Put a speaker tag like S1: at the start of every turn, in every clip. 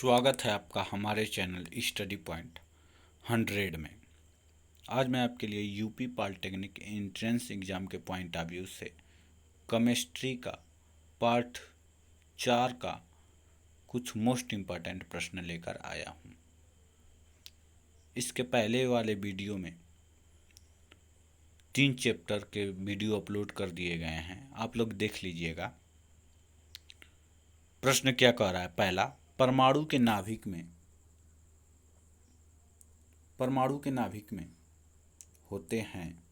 S1: स्वागत है आपका हमारे चैनल स्टडी पॉइंट 100 में। आज मैं आपके लिए यूपी पॉलिटेक्निक एंट्रेंस एग्ज़ाम के पॉइंट ऑफ व्यू से केमिस्ट्री का पार्ट 4 का कुछ मोस्ट इम्पॉर्टेंट प्रश्न लेकर आया हूँ। इसके पहले वाले वीडियो में 3 चैप्टर के वीडियो अपलोड कर दिए गए हैं, आप लोग देख लीजिएगा। प्रश्न क्या कह रहा है? पहला, परमाणु के नाभिक में होते हैं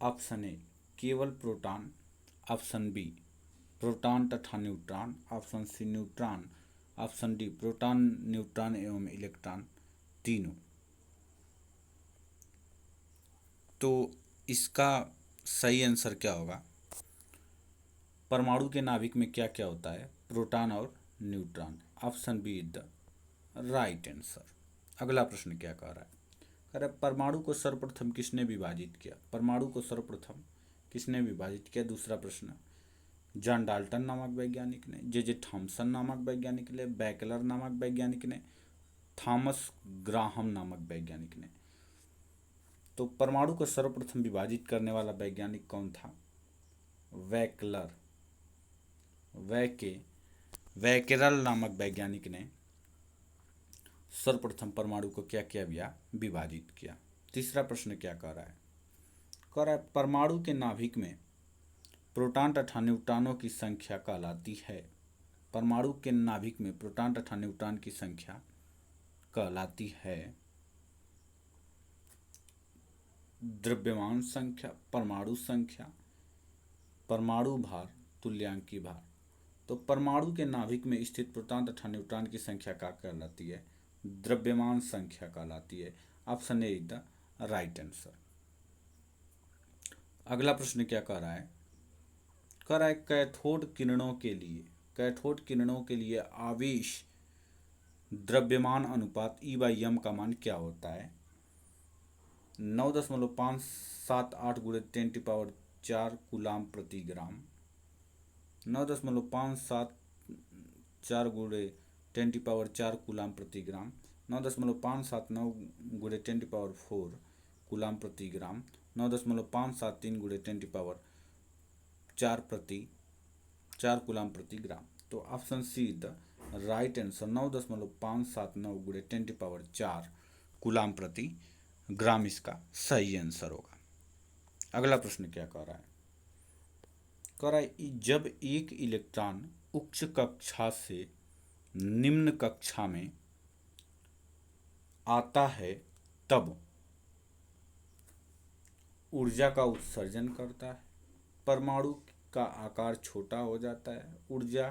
S1: ऑप्शन ए केवल प्रोटॉन, ऑप्शन बी प्रोटॉन तथा neutron, option C neutron, option D proton neutron एवं इलेक्ट्रॉन तीनों। तो इसका सही आंसर क्या होगा? परमाणु के नाभिक में क्या क्या होता है? प्रोटॉन और neutron. Option B is the right answer. अगला प्रश्न क्या कह रहा है? कह रहा है परमाणु को सर्वप्रथम किसने विभाजित किया? परमाणु को सर्वप्रथम किसने विभाजित किया? दूसरा प्रश्न, जॉन डाल्टन नामक वैज्ञानिक ने, जे थॉमसन नामक वैज्ञानिक ने, बैकलर नामक वैज्ञानिक ने, थॉमस ग्राहम नामक वैज्ञानिक ने। तो परमाणु को सर्वप्रथम विभाजित करने वाला वैज्ञानिक कौन था? बैकलर, वैकेरल नामक वैज्ञानिक ने सर्वप्रथम परमाणु को क्या किया? विभाजित किया। तीसरा प्रश्न क्या कह रहा है? कह रहा है परमाणु के नाभिक में प्रोटॉन तथा न्यूट्रॉनों की संख्या कहलाती है। परमाणु के नाभिक में प्रोटॉन तथा न्यूट्रॉन की संख्या कहलाती है द्रव्यमान संख्या, परमाणु संख्या, परमाणु भार, तुल्यांकी भार। तो परमाणु के नाभिक में स्थित प्रोटॉन तथा न्यूट्रॉन की संख्या क्या कहलाती है? द्रव्यमान संख्या कहलाती है। Option A is the right answer. अगला प्रश्न क्या कह रहा है? कह रहा है कैथोड किरणों के लिए आवेश द्रव्यमान अनुपात E/m का मान क्या होता है? 9.578 × 10⁴ कूलाम प्रति ग्राम, 9.574 × 10⁴ कूलाम प्रति ग्राम, 9.579 × 10⁴ कूलाम प्रति ग्राम, 9.573 × 10⁴ कूलाम प्रति ग्राम। तो option C is the right answer. 9.579 × 10⁴ coulomb प्रति ग्राम इसका सही आंसर होगा। अगला प्रश्न क्या कह रहा है? कह रहा है जब एक इलेक्ट्रॉन उच्च कक्षा से निम्न कक्षा में आता है तब ऊर्जा का उत्सर्जन करता है, परमाणु का आकार छोटा हो जाता है, ऊर्जा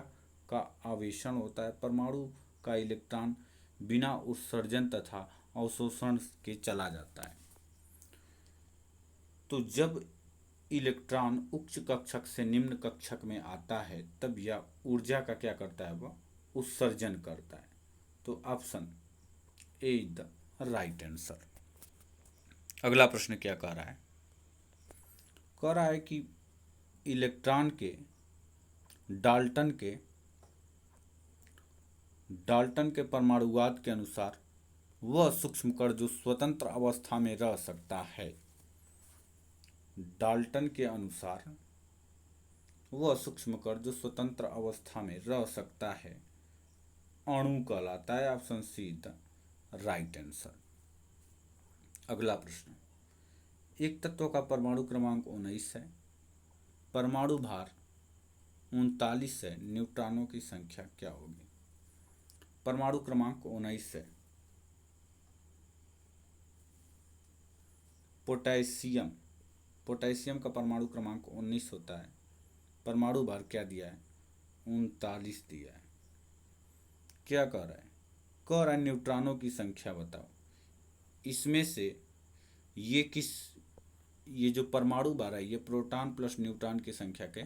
S1: का आवेशन होता है, परमाणु का इलेक्ट्रॉन बिना उत्सर्जन तथा अवशोषण के चला जाता है। तो जब इलेक्ट्रॉन उच्च कक्षक से निम्न कक्षक में आता है तब यह ऊर्जा का क्या करता है? वह उत्सर्जन करता है। तो option A is the right answer. अगला प्रश्न क्या कह रहा है? कह रहा है कि इलेक्ट्रॉन के डाल्टन के परमाणुवाद के अनुसार वह सूक्ष्म कण जो स्वतंत्र अवस्था में रह सकता है, डाल्टन के अनुसार वह सूक्ष्म कण जो स्वतंत्र अवस्था में रह सकता है अणु कहलाता है। Option see the right answer. अगला प्रश्न, एक तत्व का परमाणु क्रमांक 19 है, परमाणु भार 39 है, न्यूट्रॉनों की संख्या क्या होगी? परमाणु क्रमांक 19 है। पोटेशियम का परमाणु क्रमांक 19 होता है, परमाणु भार क्या दिया है? 39 दिया है। क्या कह रहा है? कह रहा है न्यूट्रॉनों की संख्या बताओ। इसमें से ये जो परमाणु भार है ये प्रोटॉन प्लस न्यूट्रॉन की संख्या के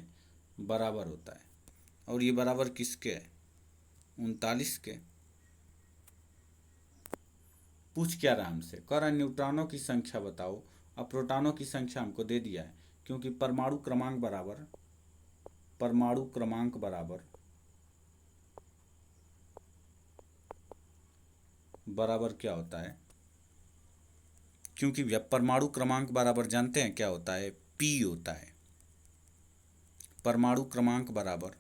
S1: बराबर होता है, और ये बराबर किसके है? 39 के। पूछ क्या रहा हमसे? कह रहा है न्यूट्रॉनों की संख्या बताओ। अब प्रोटॉनों की संख्या हमको दे दिया है क्योंकि परमाणु क्रमांक बराबर परमाणु क्रमांक बराबर क्या होता है, क्योंकि भैया परमाणु क्रमांक बराबर जानते हैं क्या होता है, पी होता है। परमाणु क्रमांक बराबर,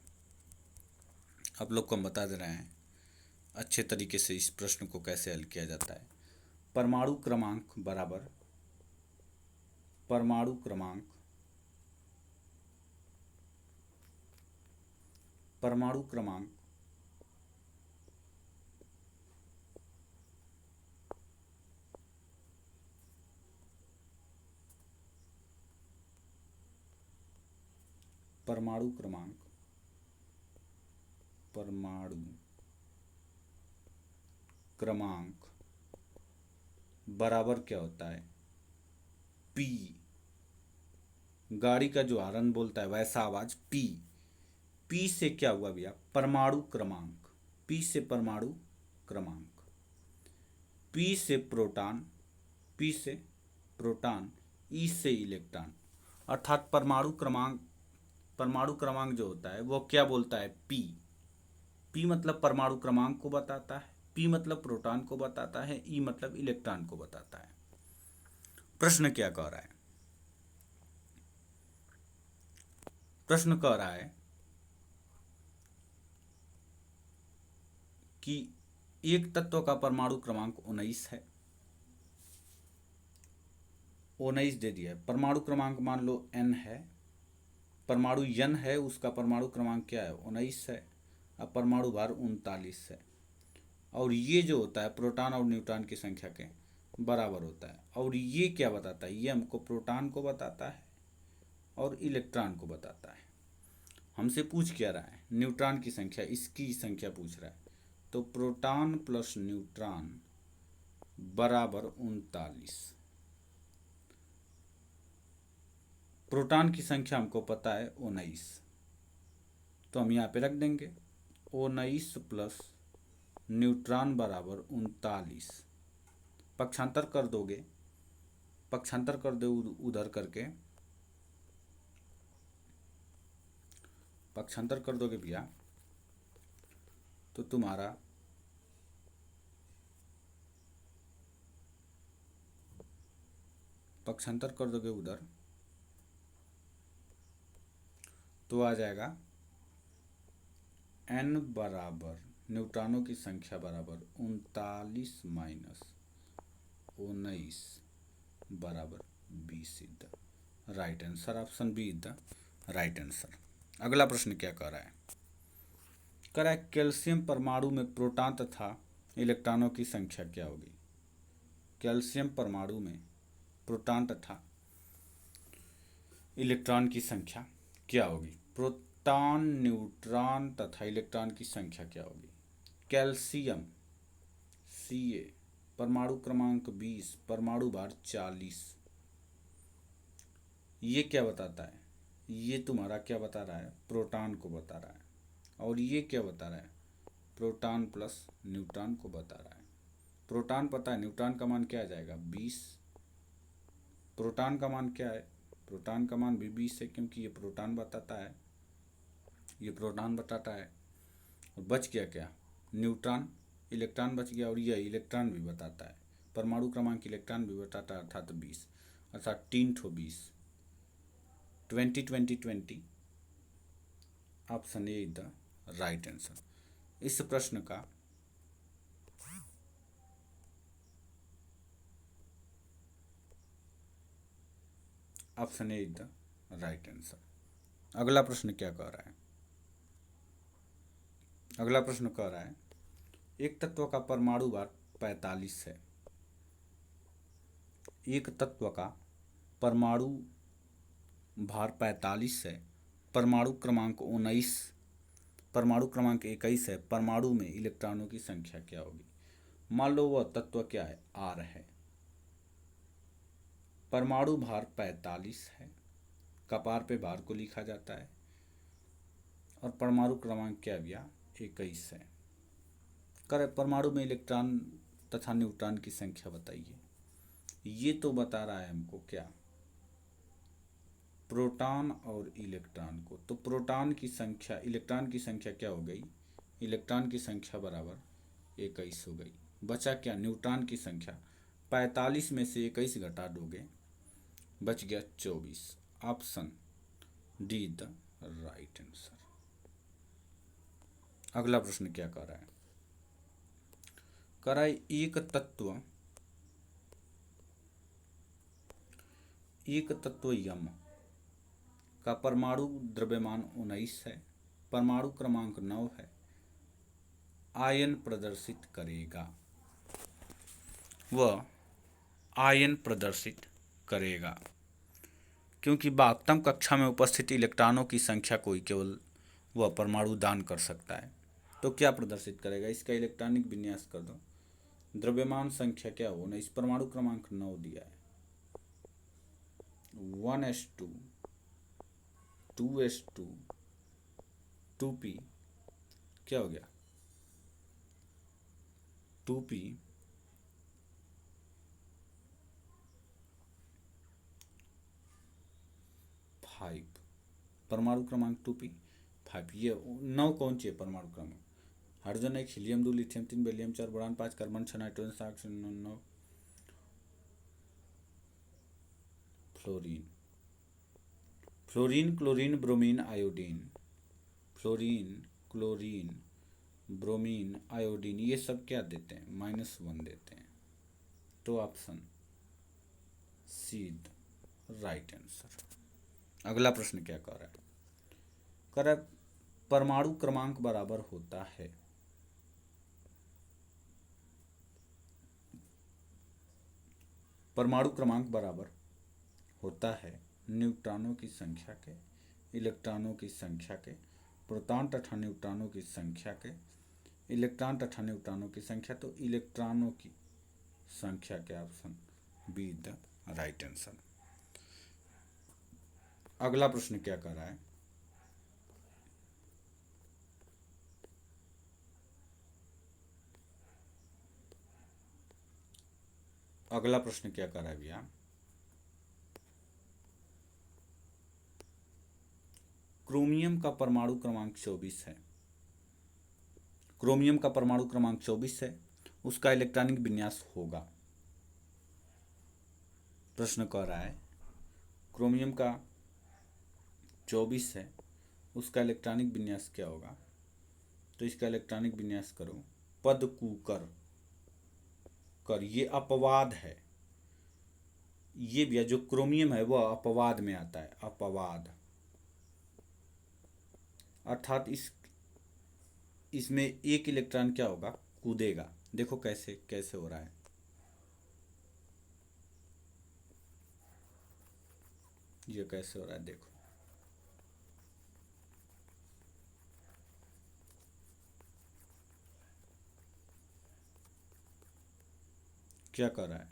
S1: आप लोग को हम बता दे रहे हैं अच्छे तरीके से इस प्रश्न को कैसे हल किया जाता है। परमाणु क्रमांक बराबर परमाणु क्रमांक परमाणु क्रमांक परमाणु क्रमांक परमाणु क्रमांक बराबर क्या होता है, पी। गाड़ी का जो हॉर्न बोलता है वैसा आवाज पी। पी से क्या हुआ भैया, परमाणु क्रमांक। पी से परमाणु क्रमांक, पी से प्रोटॉन, पी से प्रोटॉन, ई से इलेक्ट्रॉन। अर्थात परमाणु क्रमांक जो होता है वो क्या बोलता है, पी। पी मतलब परमाणु क्रमांक को बताता है, पी मतलब प्रोटॉन को बताता है, ई मतलब इलेक्ट्रॉन को बताता है। प्रश्न क्या कह रहा है, प्रश्न कह रहा है कि एक तत्व का परमाणु क्रमांक 19 है। 19 दे दिया है। परमाणु क्रमांक मान लो n है, परमाणु n है, उसका परमाणु क्रमांक क्या है, 19 है। अब परमाणु भार 39 है। और ये जो होता है प्रोटॉन और न्यूट्रॉन की संख्या के बराबर होता है। और ये क्या बताता है, ये हमको प्रोटॉन को बताता है और इलेक्ट्रॉन को बताता है। हमसे पूछ क्या रहा है, न्यूट्रॉन की संख्या, इसकी संख्या पूछ रहा है। तो प्रोटॉन प्लस न्यूट्रॉन बराबर 39। प्रोटॉन की संख्या हमको पता है 19, तो हम यहाँ पे रख देंगे 19 प्लस न्यूट्रॉन बराबर 39। पक्षांतर कर दोगे, पक्षांतर कर दो उधर करके, पक्षांतर कर दोगे भैया तो तुम्हारा पक्षांतर कर दोगे उधर तो आ जाएगा n बराबर न्यूट्रॉनों की संख्या बराबर 39 माइनस 19 बराबर 20 is the right answer. Option B is the right answer. अगला प्रश्न क्या कह रहा है, कह रहा है कैल्शियम परमाणु में प्रोटॉन तथा इलेक्ट्रॉनों की संख्या क्या होगी। कैल्शियम परमाणु में प्रोटॉन तथा इलेक्ट्रॉन की संख्या क्या होगी। प्रोटॉन, न्यूट्रॉन तथा इलेक्ट्रॉन की संख्या क्या होगी। कैल्शियम Ca, परमाणु क्रमांक 20, परमाणु भार 40। ये क्या बताता है, ये तुम्हारा क्या बता रहा है, प्रोटॉन को बता रहा है। और ये क्या बता रहा है, प्रोटॉन प्लस न्यूट्रॉन को बता रहा है। प्रोटॉन पता है, न्यूट्रॉन का मान क्या आ जाएगा 20। प्रोटॉन का मान क्या है, प्रोटॉन का मान भी 20 है, क्योंकि ये प्रोटॉन बताता है, ये प्रोटॉन बताता है। और बच गया क्या, न्यूट्रॉन, इलेक्ट्रॉन बच गया। और यह इलेक्ट्रॉन भी बताता है, परमाणु क्रमांक इलेक्ट्रॉन भी बताता है, अर्थात 20, अर्थात 3 ठो 20। 20 20 20, option A is the right answer. इस प्रश्न का option A is the right answer. अगला प्रश्न क्या कह रहा है, अगला प्रश्न कह रहा है एक तत्व का परमाणु भार 45 है। एक तत्व का परमाणु भार 45 है, परमाणु क्रमांक 19, परमाणु क्रमांक 21 है। परमाणु में इलेक्ट्रॉनों की संख्या क्या होगी। मान लो वह तत्व क्या है, R है, परमाणु भार 45 है, कपार पे भार को लिखा जाता है, और परमाणु क्रमांक क्या भैया 21 है। करे परमाणु में इलेक्ट्रॉन तथा न्यूट्रॉन की संख्या बताइए। ये तो बता रहा है हमको क्या, प्रोटॉन और इलेक्ट्रॉन को, तो प्रोटॉन की संख्या, इलेक्ट्रॉन की संख्या क्या हो गई, इलेक्ट्रॉन की संख्या बराबर 21 हो गई। बचा क्या, न्यूट्रॉन की संख्या। 45 में से 21 घटा दोगे, बच गया 24। Option D the right answer. अगला प्रश्न क्या कह रहा है, कह रहा है एक तत्व यम का परमाणु द्रव्यमान 19 है, परमाणु क्रमांक 9 है, आयन प्रदर्शित करेगा, वह आयन प्रदर्शित करेगा। क्योंकि 72 कक्षा में उपस्थित इलेक्ट्रॉनों की संख्या को ही केवल वह परमाणु दान कर सकता है, तो क्या प्रदर्शित करेगा, इसका इलेक्ट्रॉनिक विन्यास कर दो। द्रव्यमान संख्या क्या हो ना, इस परमाणु क्रमांक 9 दिया है, 1s2 2s2 2p, क्या हो गया 2p 5, परमाणु क्रमांक 2p 5। ये 9 कौन सी है परमाणु क्रमांक, hydrogen 1, helium 2, lithium 3, beryllium 4, boron 5, carbon 6, nitrogen 7, 9, fluorine, fluorine, chlorine, bromine, iodine, fluorine, chlorine, bromine, iodine, ये सब क्या देते हैं, -1 देते हैं। तो ऑप्शन सी राइट आंसर। अगला प्रश्न क्या कह रहा है, कह रहा है परमाणु क्रमांक बराबर होता है, परमाणु क्रमांक बराबर होता है न्यूट्रॉनों की संख्या के, इलेक्ट्रॉनों की संख्या के, प्रोटॉन तथा न्यूट्रॉनों की संख्या के, इलेक्ट्रॉन तथा न्यूट्रॉनों की संख्या, तो इलेक्ट्रॉनों की संख्या के। Option be the right answer. अगला प्रश्न क्या कर रहा है, अगला प्रश्न क्या कर रहा है भैया, क्रोमियम का परमाणु क्रमांक 24 है, क्रोमियम का परमाणु क्रमांक 24 है, उसका इलेक्ट्रॉनिक विन्यास होगा। प्रश्न कह रहा है क्रोमियम का 24 है, उसका इलेक्ट्रॉनिक विन्यास क्या होगा, तो इसका इलेक्ट्रॉनिक विन्यास करो, पद कुकर कर, ये अपवाद है, ये भी जो क्रोमियम है वह अपवाद में आता है, अपवाद, अर्थात इसमें एक इलेक्ट्रॉन क्या होगा, कूदेगा। देखो कैसे कैसे हो रहा है, ये कैसे हो रहा है देखो, क्या कर रहा है,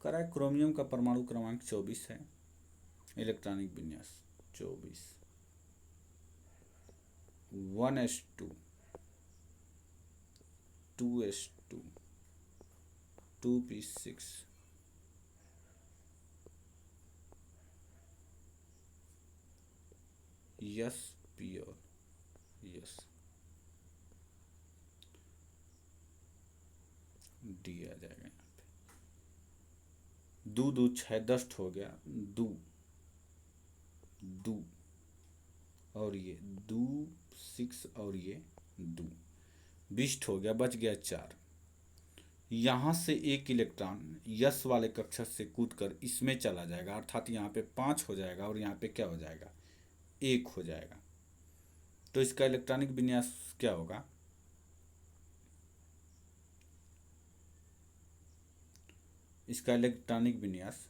S1: कर रहा है क्रोमियम का परमाणु क्रमांक 24 है, इलेक्ट्रॉनिक विन्यास 24, 1s2 2s2 2p6, yes pure, yes D आ जाएगा यहाँ पे। 2 2 6 10 हो गया, दो दो और ये 2 6 और ये 2 20 हो गया, बच गया 4। यहाँ से एक इलेक्ट्रॉन यस वाले कक्षा से कूदकर इसमें चला जाएगा, अर्थात यहाँ पे 5 हो जाएगा और यहाँ पे क्या हो जाएगा, 1 हो जाएगा। तो इसका इलेक्ट्रॉनिक विन्यास क्या होगा, इसका इलेक्ट्रॉनिक विन्यास,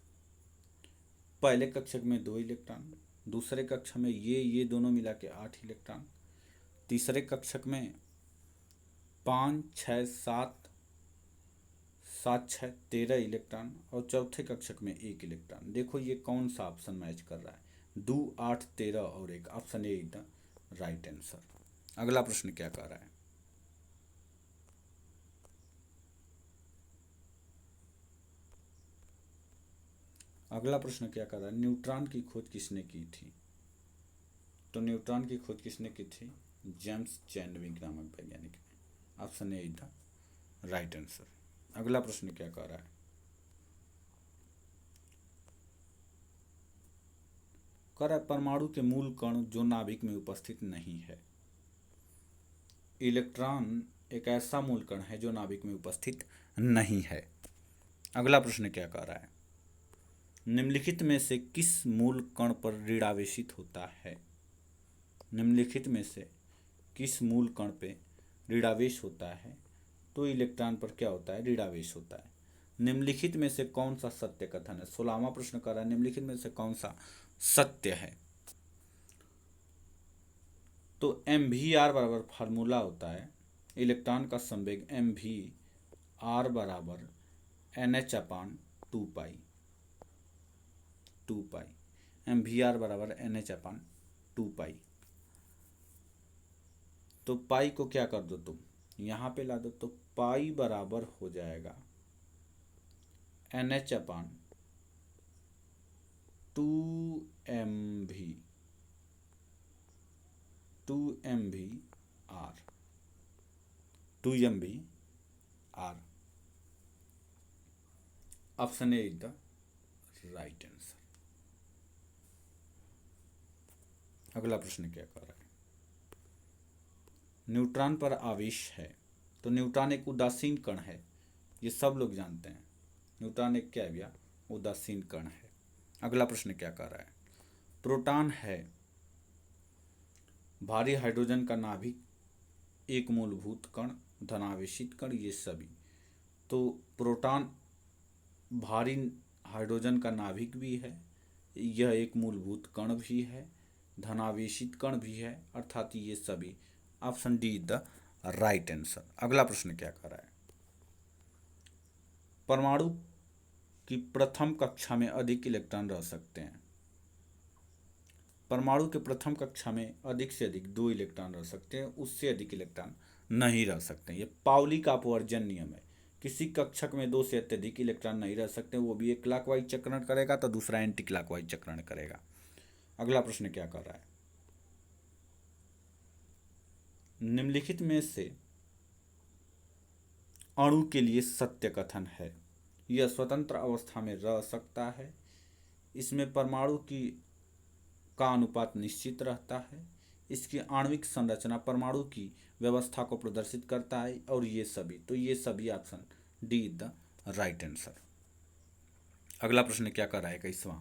S1: पहले कक्षक में 2 इलेक्ट्रॉन, दूसरे कक्षक में ये दोनों मिला के 8 इलेक्ट्रॉन, तीसरे कक्षक में 5 6 7 7 6 13 इलेक्ट्रॉन, और चौथे कक्षक में 1 इलेक्ट्रॉन। देखो ये कौन सा ऑप्शन मैच कर रहा है, 2 8 13 और 1, option A the right answer. अगला प्रश्न क्या कह रहा है, अगला प्रश्न क्या कर रहा है, न्यूट्रॉन की खोज किसने की थी? तो न्यूट्रॉन की खोज किसने की थी? जेम्स चैडविक नामक वैज्ञानिक ने। Option A is the right answer. अगला प्रश्न क्या कह रहा है, कह रहा है परमाणु के मूल कण जो नाभिक में उपस्थित नहीं है। इलेक्ट्रॉन एक ऐसा मूल कण है जो नाभिक में उपस्थित नहीं है। अगला प्रश्न क्या कह रहा है, निम्नलिखित में से किस मूल कण पर ऋणावेशित होता है? निम्नलिखित में से किस मूल कण पे ऋणावेश होता है? तो इलेक्ट्रॉन पर क्या होता है? ऋणावेश होता है। निम्नलिखित में से कौन सा सत्य कथन है? 16वां प्रश्न कर रहा है, निम्नलिखित में से कौन सा सत्य है? तो एम वी आर बराबर फार्मूला होता है, इलेक्ट्रॉन का संवेग एम वी आर बराबर n h upon two pi. M v r बराबर n h upon two pi. तो पाई को क्या कर दो तुम, यहाँ पे ला दो, तो पाई बराबर हो जाएगा n h upon two m v r, option A is the right answer. अगला प्रश्न क्या कर रहा है, न्यूट्रॉन पर आवेश है। तो न्यूट्रॉन एक उदासीन कण है, ये सब लोग जानते हैं। न्यूट्रॉन एक क्या है भैया? उदासीन कण है। अगला प्रश्न क्या कर रहा है, प्रोटॉन है भारी हाइड्रोजन का नाभिक, एक मूलभूत कण, धनावेशित कण, ये सभी। तो प्रोटॉन भारी हाइड्रोजन का नाभिक भी है, यह एक मूलभूत कण भी है, धनावेशित कण भी है, अर्थात ये सभी। Option D is the right answer. अगला प्रश्न क्या कर रहा है, परमाणु की प्रथम कक्षा में अधिक इलेक्ट्रॉन रह सकते हैं। परमाणु के प्रथम कक्षा में अधिक से अधिक 2 इलेक्ट्रॉन रह सकते हैं, उससे अधिक इलेक्ट्रॉन नहीं रह सकते। ये पाउली का अपवर्जन नियम है, किसी कक्षक में 2 से अत्यधिक इलेक्ट्रॉन नहीं रह सकते, वो भी एक क्लॉकवाइज चक्रण करेगा तो दूसरा एंटी क्लॉकवाइज चक्रण करेगा। अगला प्रश्न क्या कर रहा है, निम्नलिखित में से अणु के लिए सत्य कथन है। यह स्वतंत्र अवस्था में रह सकता है, इसमें परमाणु की का अनुपात निश्चित रहता है, इसकी आणविक संरचना परमाणु की व्यवस्था को प्रदर्शित करता है, और ये सभी। तो ये सभी option D is the right answer. अगला प्रश्न क्या कर रहा है, 21वां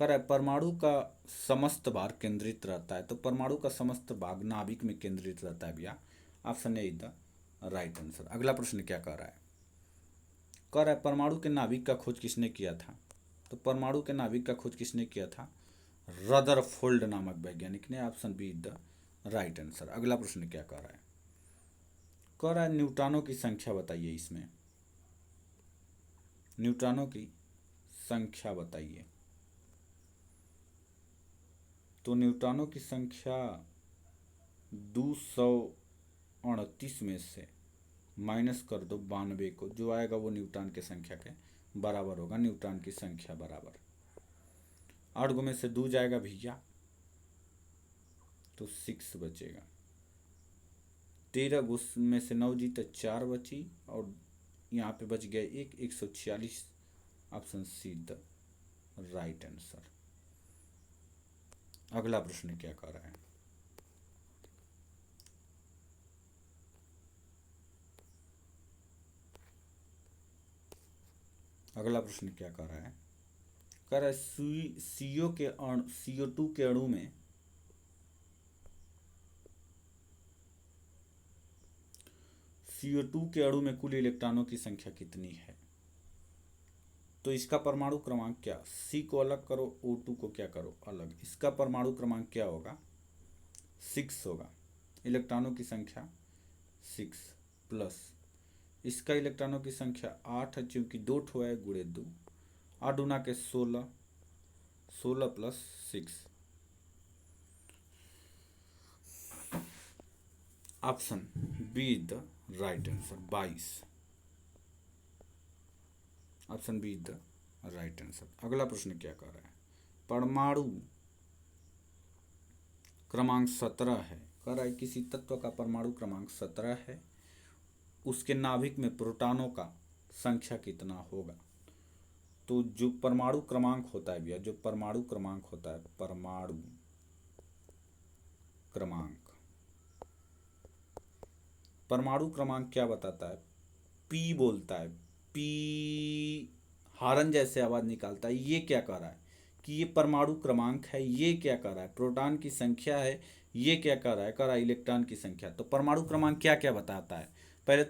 S1: कर रहा है परमाणु का समस्त भार केंद्रित रहता है। तो परमाणु का समस्त भाग नाभिक में केंद्रित रहता है भैया, option A is the right answer. अगला प्रश्न क्या कर रहा है, कह रहा है परमाणु के नाभिक का खोज किसने किया था? तो परमाणु के नाभिक का खोज किसने किया था? रदरफोर्ड नामक वैज्ञानिक ने। Option B is the right answer. अगला प्रश्न क्या कह रहा है, कह रहा है न्यूट्रॉनों की संख्या बताइए। इसमें न्यूट्रॉनों की संख्या बताइए। तो न्यूट्रॉनों की संख्या 238 में से माइनस कर दो 92 को, जो आएगा वो न्यूट्रॉन की संख्या के बराबर होगा। न्यूट्रॉन की संख्या बराबर 8 में से 2 जाएगा भैया, तो 6 बचेगा। 13 में से 9 जी तो 4 बची, और यहाँ पे बच गया 146। Option see the right answer. अगला प्रश्न क्या कर रहा है, अगला प्रश्न क्या कर रहा है, कह रहा है CO2 के अणु में CO2 के अणु में कुल इलेक्ट्रॉनों की संख्या कितनी है? तो इसका परमाणु क्रमांक क्या, C को अलग करो, O2 को क्या करो अलग, इसका परमाणु क्रमांक क्या होगा? 6 होगा। इलेक्ट्रॉनों की संख्या 6 प्लस इसका इलेक्ट्रॉनों की संख्या 8 है, चूंकि 2 ठो है, गुणे 2, 8 दूना के 16, 16 plus 6। Option B is the right answer, 22। Option B is the right answer. अगला प्रश्न क्या कह रहा है, परमाणु क्रमांक 17 है। कह रहा है किसी तत्व का परमाणु क्रमांक 17 है, उसके नाभिक में प्रोटॉनों का संख्या कितना होगा। तो जो परमाणु क्रमांक होता है भैया, जो परमाणु क्रमांक होता है, परमाणु क्रमांक, परमाणु क्रमांक क्या बताता है, पी बोलता है, पी हारन जैसे आवाज निकालता है। ये क्या कह रहा है कि ये परमाणु क्रमांक है। ये क्या कह रहा है, प्रोटॉन की संख्या है। ये क्या कह रहा है, कह रहा है इलेक्ट्रॉन की संख्या। तो परमाणु क्रमांक क्या क्या बताता है, पहले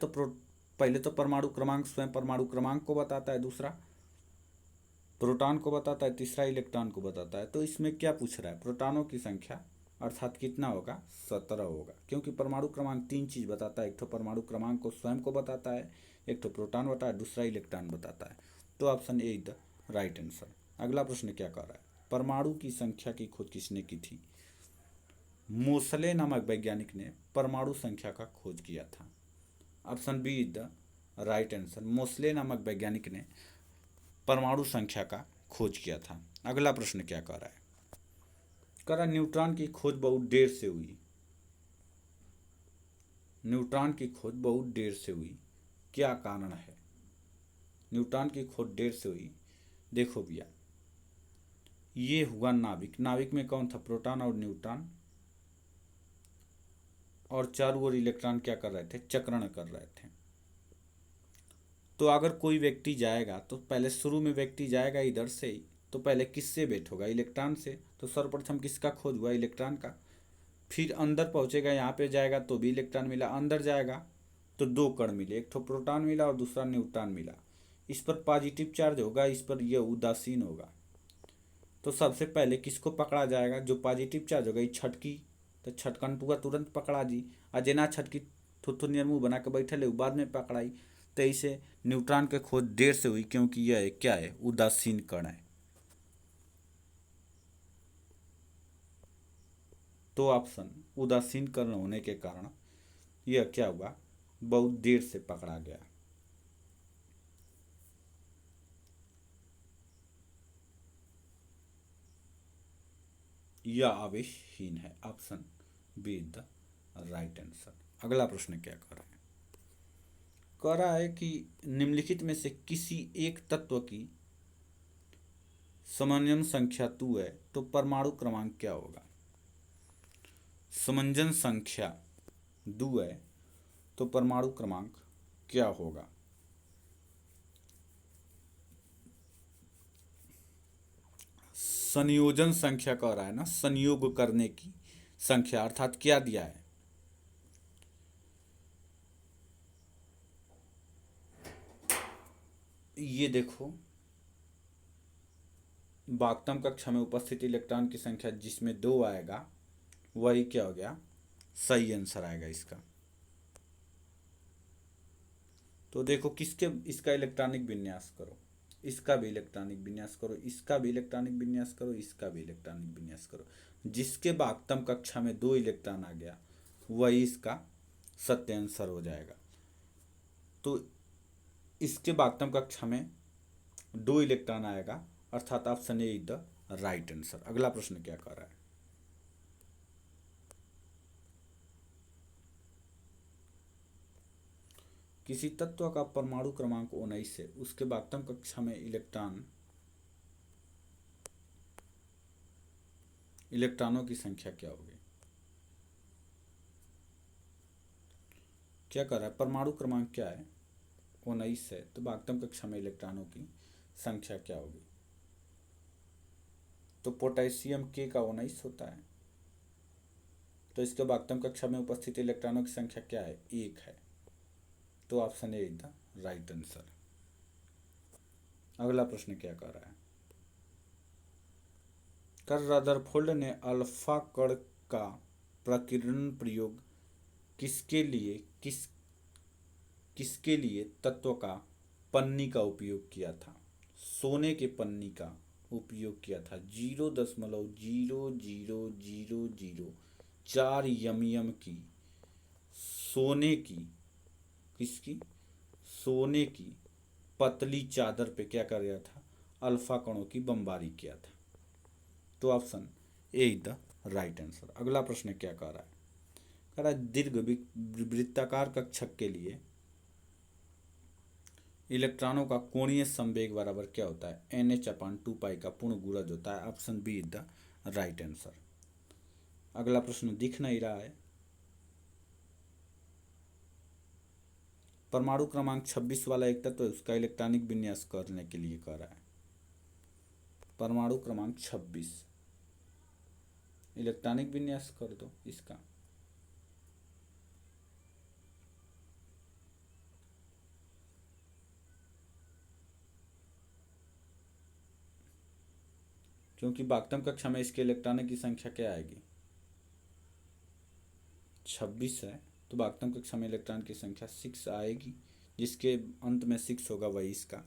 S1: तो परमाणु क्रमांक स्वयं परमाणु क्रमांक को बताता है, दूसरा प्रोटॉन को बताता है, तीसरा इलेक्ट्रॉन को बताता है। तो इसमें क्या पूछ रहा है, प्रोटॉनों की संख्या अर्थात कितना होगा, 17 होगा। क्योंकि परमाणु क्रमांक तीन चीज बताता है, एक तो परमाणु क्रमांक को स्वयं को बताता है, एक तो प्रोटॉन बताता है, दूसरा इलेक्ट्रॉन बताता है। तो option A is the right answer. अगला प्रश्न क्या कर रहा है, परमाणु की संख्या की खोज किसने की थी। मोसले नामक वैज्ञानिक ने परमाणु संख्या का खोज किया था। Option B is the right answer. Moseley नामक वैज्ञानिक ने परमाणु संख्या का खोज किया था। अगला प्रश्न क्या कह रहा है, कह रहा न्यूट्रॉन की खोज बहुत देर से हुई। न्यूट्रॉन की खोज बहुत देर से हुई, क्या कारण है। न्यूट्रॉन की खोज देर से हुई, देखो भैया, ये हुआ नाभिक। नाभिक में कौन था, प्रोटॉन और न्यूट्रॉन, और चारों ओर इलेक्ट्रॉन क्या कर रहे थे, चक्रण कर रहे थे। तो अगर कोई व्यक्ति जाएगा तो पहले शुरू में व्यक्ति जाएगा इधर से ही, तो पहले किससे भेंट होगा, इलेक्ट्रॉन से। तो सर्वप्रथम किसका खोज हुआ, इलेक्ट्रॉन का। फिर अंदर पहुंचेगा, यहाँ पे जाएगा तो भी इलेक्ट्रॉन मिला, अंदर जाएगा तो दो कण मिले, एक तो प्रोटॉन मिला और दूसरा न्यूट्रॉन मिला। इस पर पॉजिटिव चार्ज होगा, इस पर यह उदासीन होगा। तो सबसे पहले किसको पकड़ा जाएगा, जो पॉजिटिव चार्ज होगा, ये छटकी, तो छटकन पूरा तुरंत पकड़ा जी। आ जेना छटकी थुथु मुँह बना के बैठे ले, बाद में पकड़ाई। तो इसे न्यूट्रॉन के खोज देर से हुई, क्योंकि यह क्या है, उदासीन कण है। तो ऑप्शन उदासीन कण होने के कारण यह क्या हुआ, बहुत देर से पकड़ा गया। यह आवेशहीन है। Option B is the right answer. अगला प्रश्न क्या कर रहा है, कह रहा है कि निम्नलिखित में से किसी एक तत्व की समंजन संख्या 2 है, तो परमाणु क्रमांक क्या होगा। समंजन संख्या 2 है तो परमाणु क्रमांक क्या होगा। संयोजन संख्या कह रहा है ना, संयोग करने की संख्या, अर्थात क्या दिया है, ये देखो, वाक्तम कक्षा में उपस्थित इलेक्ट्रॉन की संख्या जिसमें 2 आएगा वही क्या हो गया, सही आंसर आएगा इसका। तो देखो किसके, इसका इलेक्ट्रॉनिक विन्यास करो, इसका भी इलेक्ट्रॉनिक विन्यास करो, इसका भी इलेक्ट्रॉनिक विन्यास करो, इसका भी इलेक्ट्रॉनिक विन्यास करो। जिसके वाक्तम कक्षा में 2 इलेक्ट्रॉन आ गया वही इसका सत्य आंसर हो जाएगा। तो इसके वाक्तम कक्षा में 2 इलेक्ट्रॉन आएगा, अर्थात option A is the right answer. अगला प्रश्न क्या कर रहा है, किसी तत्व का परमाणु क्रमांक 19 है, उसके वाक्तम कक्षा में इलेक्ट्रॉनों की संख्या क्या होगी। क्या कर रहा है, परमाणु क्रमांक क्या है, 19 है, तो वाक्तम कक्षा में इलेक्ट्रॉनों की संख्या क्या होगी। तो पोटेशियम के का 19 होता है, तो इसके वाक्तम कक्षा में उपस्थित इलेक्ट्रॉनों की संख्या क्या है, 1 है। तो option A is the right answer. अगला प्रश्न क्या कर रहा है, कर रदरफोर्ड ने अल्फा कण का प्रकीर्णन प्रयोग किसके लिए तत्व का पन्नी का उपयोग किया था। सोने के पन्नी का उपयोग किया था। 0.00004 यम की सोने की, किसकी, सोने की पतली चादर पे क्या कर गया था, अल्फा कणों की बमबारी किया था। तो option A is the right answer. अगला प्रश्न क्या कह रहा है? कह रहा है दीर्घ वृत्ताकार कक्षक के लिए इलेक्ट्रॉनों का कोणीय संवेग बराबर क्या होता है? NH/2 का पूर्ण गुणज होता है। Option B is the right answer. अगला प्रश्न दिख नहीं रहा है। परमाणु क्रमांक 26 वाला एक तत्व है, उसका इलेक्ट्रॉनिक विन्यास करने के लिए कह रहा है। परमाणु क्रमांक 26 इलेक्ट्रॉनिक विन्यास कर दो इसका। क्योंकि वाक्तम कक्षा में इसके इलेक्ट्रॉनों की संख्या क्या आएगी? 26 है, तो वाक्तम कक्षा में इलेक्ट्रॉन की संख्या 6 आएगी। जिसके अंत में 6 होगा वही इसका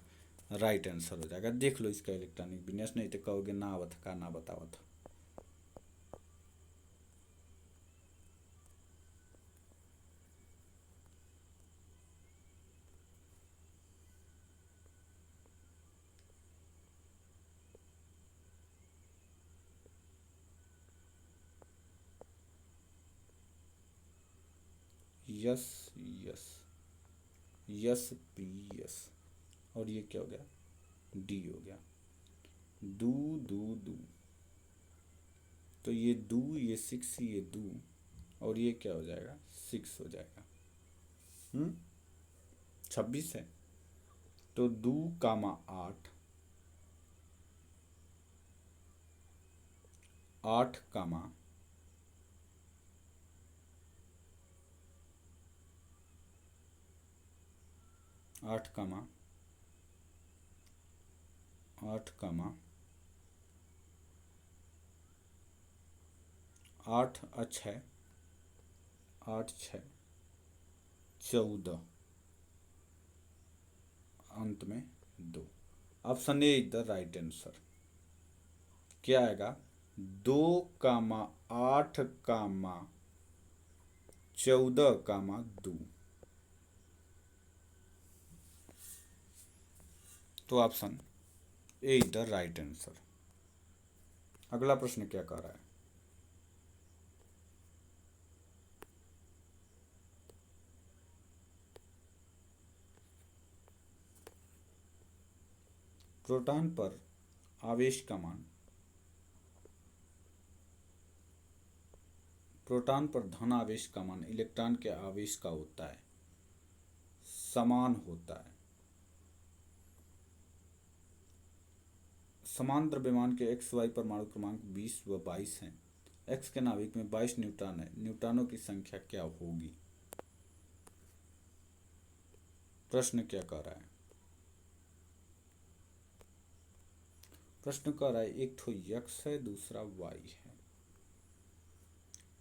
S1: राइट आंसर हो जाएगा। देख लो इसका इलेक्ट्रॉनिक विन्यास, नहीं तो कहोगे ना आवत का ना बतावत। Yes yes yes P yes. और ये क्या हो गया? डी हो गया। दू दू दू, तो ये दू, ये 6, ये दू, और ये क्या हो जाएगा? 6 हो जाएगा। 26 है, तो 2, 8, 8, 8, 8, 8 6, 8 6 14, अंत में 2। Option A is the right answer. क्या आएगा? 2, 8, 14, 2। तो option A is the right answer. अगला प्रश्न क्या कह रहा है? प्रोटॉन पर आवेश का मान, प्रोटॉन पर धन आवेश का मान इलेक्ट्रॉन के आवेश का होता है, समान होता है। समान द्रव्यमान के एक्स वाई परमाणु क्रमांक 20 व 22 हैं। एक्स के नाभिक में 22 न्यूट्रॉन है। न्यूट्रॉनों की संख्या क्या होगी? प्रश्न क्या कह रहा है? प्रश्न कह रहा है एक तो यक्स है, दूसरा वाई है।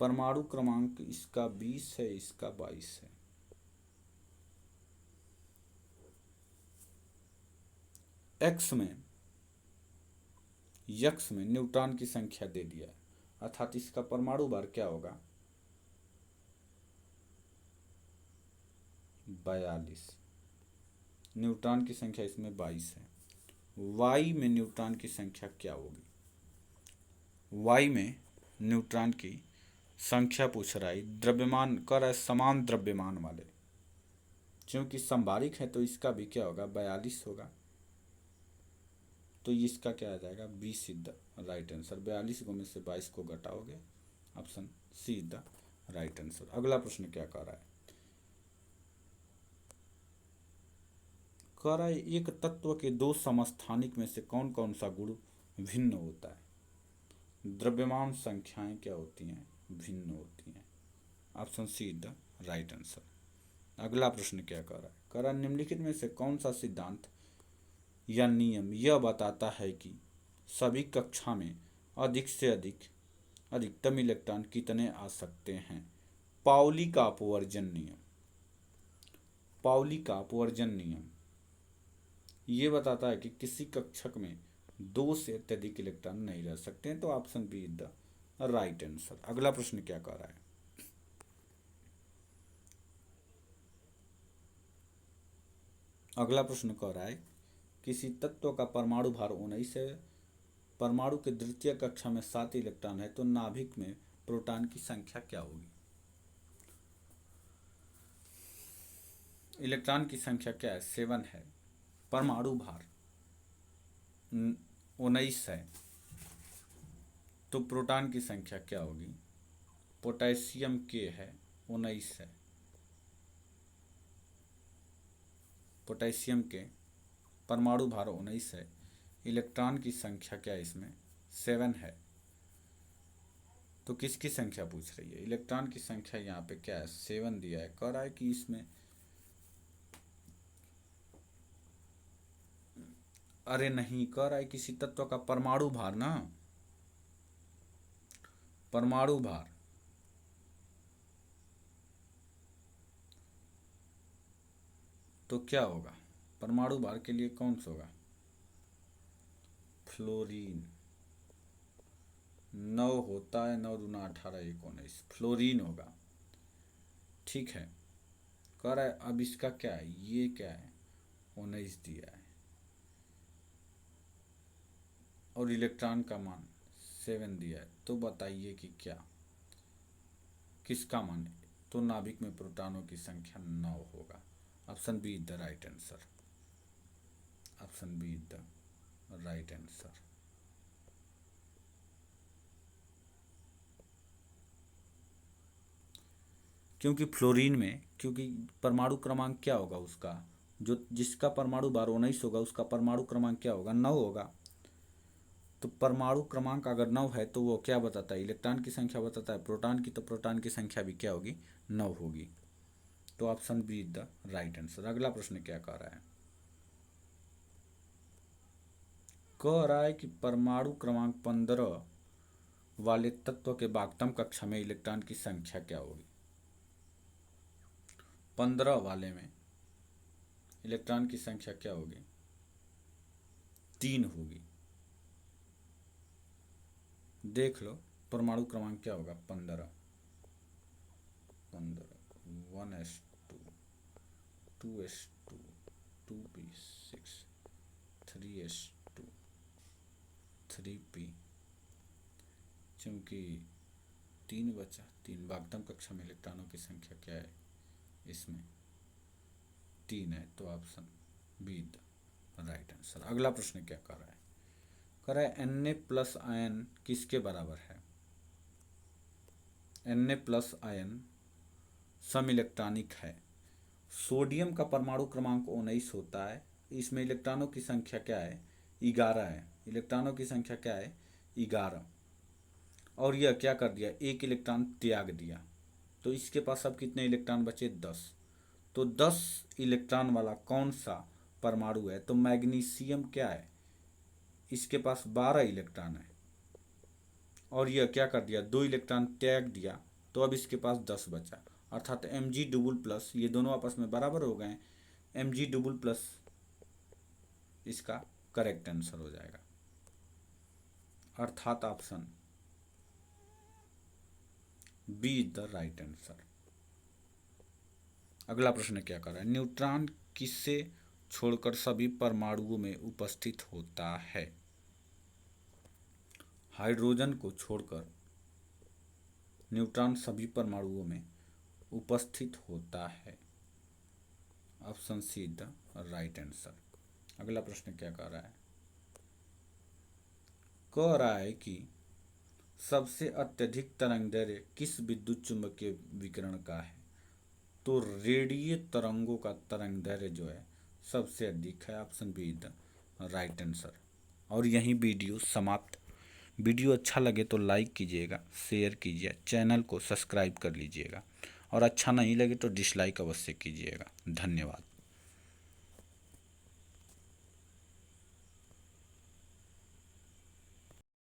S1: परमाणु क्रमांक इसका 20 है, इसका 22 है। एक्स में, यक्स में न्यूट्रॉन की संख्या दे दिया है, अर्थात इसका परमाणु भार क्या होगा? 42। न्यूट्रॉन की संख्या इसमें 22 है। वाई में न्यूट्रॉन की संख्या क्या होगी? वाई में न्यूट्रॉन की संख्या पूछ रहा है, द्रव्यमान कर रहा है, समान द्रव्यमान वाले। क्योंकि संभारिक है तो इसका भी क्या होगा? 42 होगा। तो इसका क्या आ जाएगा? 20 इज द राइट आंसर। 42 को में से 22 को घटाओगे, option C is the right answer. अगला प्रश्न क्या कह रहा है? कह रहा है एक तत्व के दो समस्थानिक में से कौन कौन सा गुण भिन्न होता है? द्रव्यमान संख्याएं क्या होती हैं? भिन्न होती हैं। Option C is the right answer. अगला प्रश्न क्या कह रहा है? कह रहा है निम्नलिखित में से कौन सा सिद्धांत या नियम यह बताता है कि सभी कक्षा में अधिक से अधिकतम इलेक्ट्रॉन कितने आ सकते हैं? पाउली का अपवर्जन नियम। पाउली का अपवर्जन नियम ये बताता है कि किसी कक्षक में 2 से अत्यधिक इलेक्ट्रॉन नहीं रह सकते हैं। तो option B is the right answer. अगला प्रश्न क्या कह रहा है? अगला प्रश्न कह रहा है किसी तत्व का परमाणु भार 19 है, परमाणु के द्वितीय कक्षा में 7 इलेक्ट्रॉन है, तो नाभिक में प्रोटॉन की संख्या क्या होगी? इलेक्ट्रॉन की संख्या क्या है? 7 है। परमाणु भार 19 है, तो प्रोटॉन की संख्या क्या होगी? पोटेशियम के है 19 है, पोटेशियम के परमाणु भार 19 है, इलेक्ट्रॉन की संख्या क्या है इसमें? 7 है। तो किसकी संख्या पूछ रही है? इलेक्ट्रॉन की संख्या यहाँ पे क्या है? 7 दिया है। कह रहा है कि इसमें, अरे नहीं, कह रहा है किसी तत्व का परमाणु भार ना, परमाणु भार तो क्या होगा? परमाणु भार के लिए कौन सा होगा? फ्लोरीन। 9 होता है, 9 दूना 18, 1 19, फ्लोरीन होगा। ठीक है। कह रहा है अब इसका क्या है? ये क्या है? 19 दिया है, और इलेक्ट्रॉन का मान 7 दिया है। तो बताइए कि क्या, किसका मान है? तो नाभिक में प्रोटॉनों की संख्या 9 होगा। Option B is the right answer. Option B is the right answer. क्योंकि फ्लोरीन में, क्योंकि परमाणु क्रमांक क्या होगा उसका, जो जिसका परमाणु भार 19 होगा उसका परमाणु क्रमांक क्या होगा? 9 होगा। तो परमाणु क्रमांक अगर 9 है तो वो क्या बताता है? इलेक्ट्रॉन की संख्या बताता है प्रोटॉन की, तो प्रोटॉन की संख्या भी क्या होगी? 9 होगी। तो option B is the right answer. अगला प्रश्न क्या कह रहा है? कह रहा है कि परमाणु क्रमांक 15 वाले तत्व के वाक्तम कक्षा में इलेक्ट्रॉन की संख्या क्या होगी? 15 वाले में इलेक्ट्रॉन की संख्या क्या होगी? 3 होगी। देख लो परमाणु क्रमांक क्या होगा? 15 1s2 2s2 2p6 3s2 3p। क्योंकि 3 बचा, 3 वाक्तम कक्षा में इलेक्ट्रॉनों की संख्या क्या है? इसमें 3 है। तो option be the right answer. अगला प्रश्न क्या कर रहा है? कह रहा है Na प्लस आयन किसके बराबर है? Na प्लस आयन सम इलेक्ट्रॉनिक है। सोडियम का परमाणु क्रमांक 19 होता है, इसमें इलेक्ट्रॉनों की संख्या क्या है? 11 है। इलेक्ट्रॉनों की संख्या क्या है? 11। और यह क्या कर दिया? 1 इलेक्ट्रॉन त्याग दिया, तो इसके पास अब कितने इलेक्ट्रॉन बचे? 10। तो 10 इलेक्ट्रॉन वाला कौन सा परमाणु है? तो मैग्नीशियम क्या है? इसके पास 12 इलेक्ट्रॉन है, और यह क्या कर दिया? 2 इलेक्ट्रॉन त्याग दिया, तो अब इसके पास 10 बचा, अर्थात Mg डबल प्लस, ये दोनों आपस में बराबर हो गए, Mg डबल प्लस इसका करेक्ट आंसर हो जाएगा, अर्थात option B is the right answer. अगला प्रश्न क्या कर रहा है? न्यूट्रॉन किससे छोड़कर सभी परमाणुओं में उपस्थित होता है? हाइड्रोजन को छोड़कर न्यूट्रॉन सभी परमाणुओं में उपस्थित होता है। Option see the right answer. अगला प्रश्न क्या कह रहा है? कह रहा है कि सबसे अत्यधिक तरंगदैर्घ्य किस विद्युत चुंबकीय विकिरण का है? तो रेडियो तरंगों का तरंगदैर्घ्य जो है सबसे अधिक है। Option be the right answer. और यही वीडियो समाप्त। वीडियो अच्छा लगे तो लाइक कीजिएगा, शेयर कीजिए, चैनल को सब्सक्राइब कर लीजिएगा, और अच्छा नहीं लगे तो डिसलाइक अवश्य कीजिएगा। धन्यवाद।